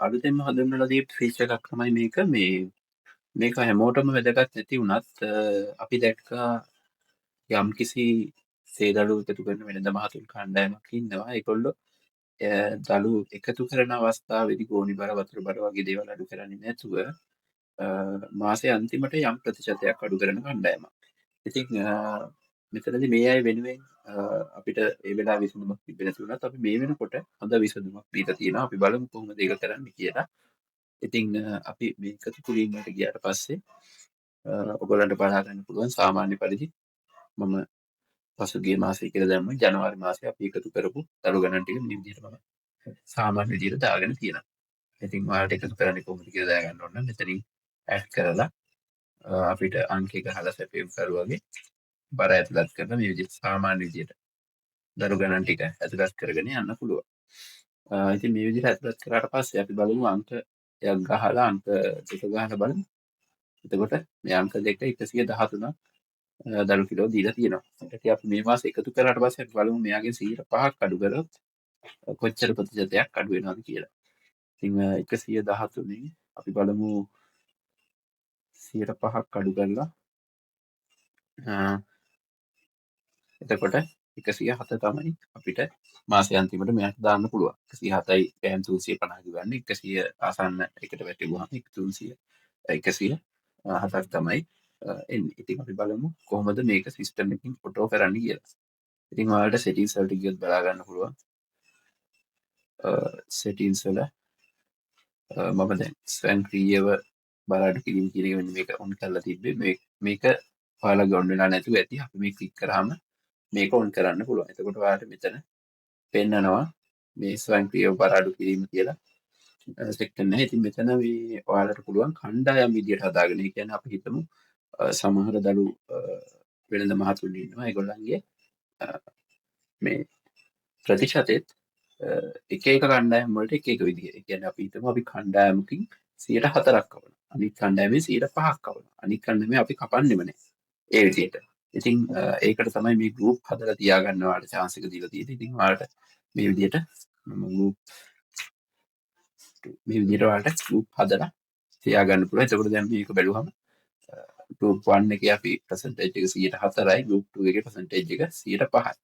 අලුතෙන්ම හඳුන්වලා දීපු ෆීචර් එකක් තමයි මේක හැමෝටම වැදගත් නැති වුණත් අපි දැක්කා යම්කිසි සේදළු එකතු කරන වෙළඳ මහතුන් කණ්ඩායමක් ඉන්නවා. ඒගොල්ලෝ දළු එකතු කරන අවස්ථාවේදී ගෝනි බර වතුර බර වගේ දේවල් අඩු කරන්නේ නැතුව මාසේ අන්තිමට යම් ප්‍රතිශතයක් අඩු කරන කණ්ඩායමක්. ඉතින් මෙතනදී මේ අය වෙනුවෙන් අපිට ඒ වෙලාව විසඳුමක් තිබෙන්නේ නැති වුණත් අපි මේ වෙනකොට හොඳ විසඳුමක් දීලා තියෙනවා. අපි බලමු කොහොමද ඒක කරන්නේ කියලා. ඉතින් අපි මේ එකතු කිරීමට ගියාට පස්සේ ඔයගොල්ලන්ට බලා ගන්න පුළුවන් සාමාන්‍ය පරිදි මම පසුගිය මාසයේ කියලා දැම්ම ජනවාරි මාසයේ අපි එකතු කරපු දරු ගණන් ටික මේ විදිහට මම සාමාන්‍ය විදිහට දාගෙන තියෙනවා. ඉතින් ඔයාලට එකතු කරන්නේ කොහොමද කියලා දාගන්න ඕන නම් මෙතනින් ඇඩ් කරලා අපිට අංකය ගහලා සැපයුම් කරුවාගේ බර ඇතුළත් කරලා මේ විදිහට සාමාන්‍ය විදිහට දරු ගණන් ටික ඇතුළත් කරගෙන යන්න පුළුවන්. ඉතින් මේ විදිහට ඇතුළත් කරාට පස්සේ අපි බලමු අංක යක් ගහලා අංක දෙක ගහලා බලමු. එතකොට මේ අංක දෙක 113ක් දරු කිලෝ දීලා තියෙනවා. ඊට අපි මේ මාසේ එකතු කරාට පස්සේ අපි බලමු මෙයාගෙන් 105ක් අඩු කරොත් කොච්චර ප්‍රතිශතයක් අඩු වෙනවද කියලා. ඉතින් 113න් අපි බලමු 105ක් අඩු කරලා එතකොට 107 තමයි අපිට මාසේ අන්තිමට මෙයාට දාන්න පුළුවන්. 107යි පෑම් 350 ගන්න 100 ආසන්න එකට වැටෙවුවාම 107ක් තමයි එන්නේ. ඉතින් අපි බලමු කොහොමද මේක සිස්ටම් එකකින් ඔටෝ කරන්නේ කියලා. ඉතින් ඔයාලට settings වලට ගියොත් බලා ගන්න පුළුවන්. settings වල මම දැන් ස්වයංක්‍රීයව බලාඩු කිරීම කියන එක මෙන්න මේක ඔන් කරලා තිබ්බේ. මේක ඔයාලා ඔන් වෙලා නැතුව ඇති. අපි මේ ක්ලික් කරාම මේක ඔන් කරන්න පුළුවන්. එතකොට ඔයාලට මෙතන පෙන්නනවා මේ ස්වයංක්‍රීයව බලාඩු කිරීම කියලා සෙක්ටන් නැහැ. ඉතින් මෙතන මේ ඔයාලට පුළුවන් කණ්ඩායම් විදියට හදාගෙන. ඒ කියන්නේ අපි හිතමු සමහර දළු වෙළඳ මහතුන් ඉන්නවා. ඒගොල්ලන්ගේ මේ ප්‍රතිශතෙත් එක එක කණ්ඩායම් වලට එක එක විදිහට. ඒ කියන්නේ අපි හිතමු අපි කණ්ඩායමකින් 4%ක් කවනවා. අනිත් කණ්ඩායමේ 5%ක් කවනවා. අනිත් කණ්ඩායමේ අපි කපන්නෙම නැහැ. ඒ විදිහට. ඉතින් ඒකට තමයි මේ ගෲප් හදලා තියාගන්න ඔයාලට chance එක දීලා තියෙන්නේ. ඉතින් ඔයාලට මේ විදිහට ඔයාලට ගෲප් හදලා තියාගන්න පුළුවන්. එතකොට දැන් මේක බැලුවම ගෲප් 1 එකේ අපි percentage එක 104යි, ගෲප් 2 එකේ percentage එක 105යි.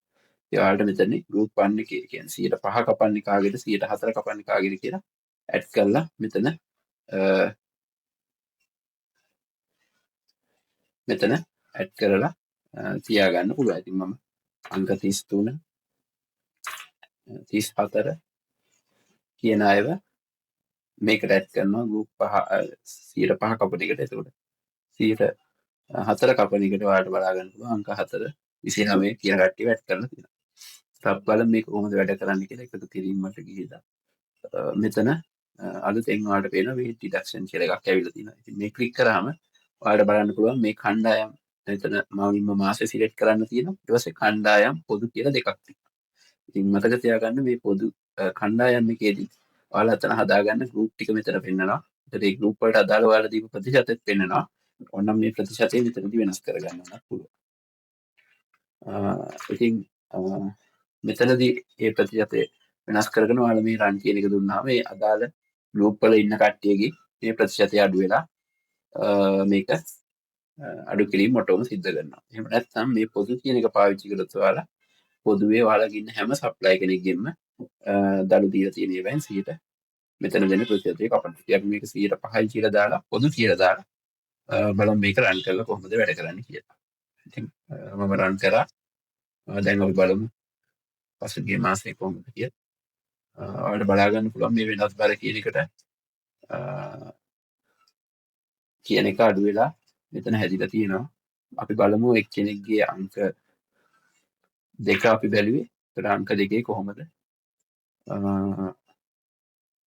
ඒ ඔයාලට මෙතන ගෲප් 1 එකේ කියන්නේ 105 කපන්නේ කාගේද 104 කපන්නේ කාගේද කියලා ඇඩ් කරලා මෙතන ඇඩ් කරලා තියාගන්න පුළුවන්. ඉතින් මම අංක 33 34 කියන අයව මේකට ඇඩ් කරනවා ගෲප් 5 105 කපන එකට. එතකොට 104 කපන එකට ඔයාලට බලා ගන්න පුළුවන් අංක 4 29 කියන කට්ටිය ඇඩ් කරලා තියෙනවා. ඊට බලමු මේක කොහොමද වැඩ කරන්නේ කියලා එකතු කිරීමට ගිහිල්ලා මෙතන අලුතෙන් ඔයාලට පේන weight deduction කියලා එකක් ඇවිල්ලා තියෙනවා. ඉතින් මේ ක්ලික් කරාම ඔයාලට බලන්න පුළුවන් මේ කණ්ඩායම් මෙතන මම මාසේ සිලෙක්ට් කරන්න තියෙනවා. ඊට පස්සේ කණ්ඩායම් පොදු කියලා දෙකක් තියෙනවා. ඉතින් මතක තියාගන්න මේ පොදු කණ්ඩායම් එකේදී ඔයාලා අතන හදාගන්න ගෲප් ටික මෙතන පෙන්නනවා. ඒත් ඒ ගෲප් වලට අදාළ ඔයාලා දීපු ප්‍රතිශතෙත් පෙන්නනවා. ඕනනම් මේ ප්‍රතිශතය මෙතනදී වෙනස් කරගන්න උනත් පුළුවන්. ඉතින් මෙතනදී මේ ප්‍රතිශතය වෙනස් කරගෙන ඔයාලා මේ රන් කියන එක දුන්නාම මේ අදාළ ගෲප් වල ඉන්න කට්ටියගේ මේ ප්‍රතිශතය අඩු වෙලා මේක අඩු කිරීම ඔටෝම සිද්ධ කරනවා. එහෙම නැත්නම් මේ පොදු කියන එක පාවිච්චි කරලා ඔයාලා පොදුවේ ඔයාලගේ ඉන්න හැම සප්ලයි කෙනෙක්ගෙම දළු දීලා තියෙන ඒවායින් 100ට මෙතන දෙන ප්‍රතිශතය කපන්න. ඉතින් අපි මේක 105යි කියලා දාලා පොදු කියලා දාලා බලමු මේක රන් කරලා කොහොමද වැඩ කරන්නේ කියලා. ඉතින් මම රන් කරා. දැන් අපි බලමු පසුගිය මාසේ කොහොමද කියලා. ඔයාලට බලා ගන්න පුළුවන් මේ වෙනස් බර කියන එකට කියන එක අඩු වෙලා මෙතන හැදිලා තියෙනවා. අපි බලමු එක්කෙනෙක්ගේ අංක දෙක අපි බැලුවේ. ඒතර අංක දෙකේ කොහොමද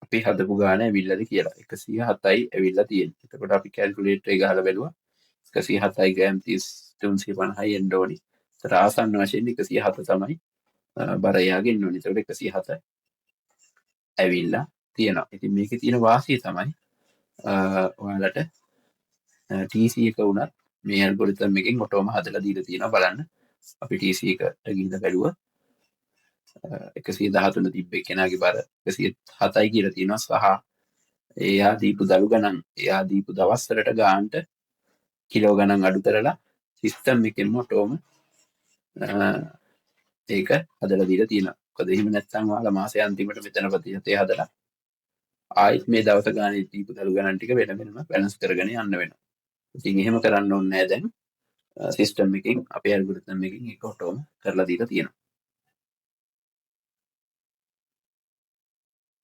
අපි හදපු ගාන ඇවිල්ලාද කියලා. 107යි ඇවිල්ලා තියෙන්නේ. එතකොට අපි කැල්කියුලේටර් එක ගහලා බැලුවා. 107යි ග්‍රෑම් 350යි එන්න ඕනි. ඒතර ආසන්න වශයෙන් 107 තමයි බර යාගෙන ඉන්න ඕනි. ඒතකොට 107 ඇවිල්ලා තියෙනවා. ඉතින් මේකේ තියෙන වාසිය තමයි ඔයාලට TC එක වුණත් මේ ඇල්ගොරිතම් එකෙන් ඔටෝම හදලා දීලා තියෙනවා. බලන්න අපි TC එකට ගිහින් බැලුවා 113 තිබ්බ කෙනාගේ බර 107යි කියලා තියෙනවා සහ එයා දීපු දළු ගණන්, එයා දීපු දවස්වලට ගානට කිලෝ ගණන් අඩු කරලා සිස්ටම් එකෙන්ම ඔටෝම ඒක හදලා දීලා තියෙනවා. මොකද එහෙම නැත්නම් ඔයාලා මාසේ අන්තිමට මෙතන ප්‍රතිශතය හදලා ආයෙත් මේ දවස ගානේ දීපු දළු ගණන් ටික වෙන වෙනම බැලන්ස් කරගෙන යන්න වෙනවා. ඉතින් එහෙම කරන්න ඕනේ නැහැ දැන්. සිස්ටම් එකකින් අපේ ඇල්ගොරිතම් එකකින් ඒක ඔටෝම කරලා දීලා තියෙනවා.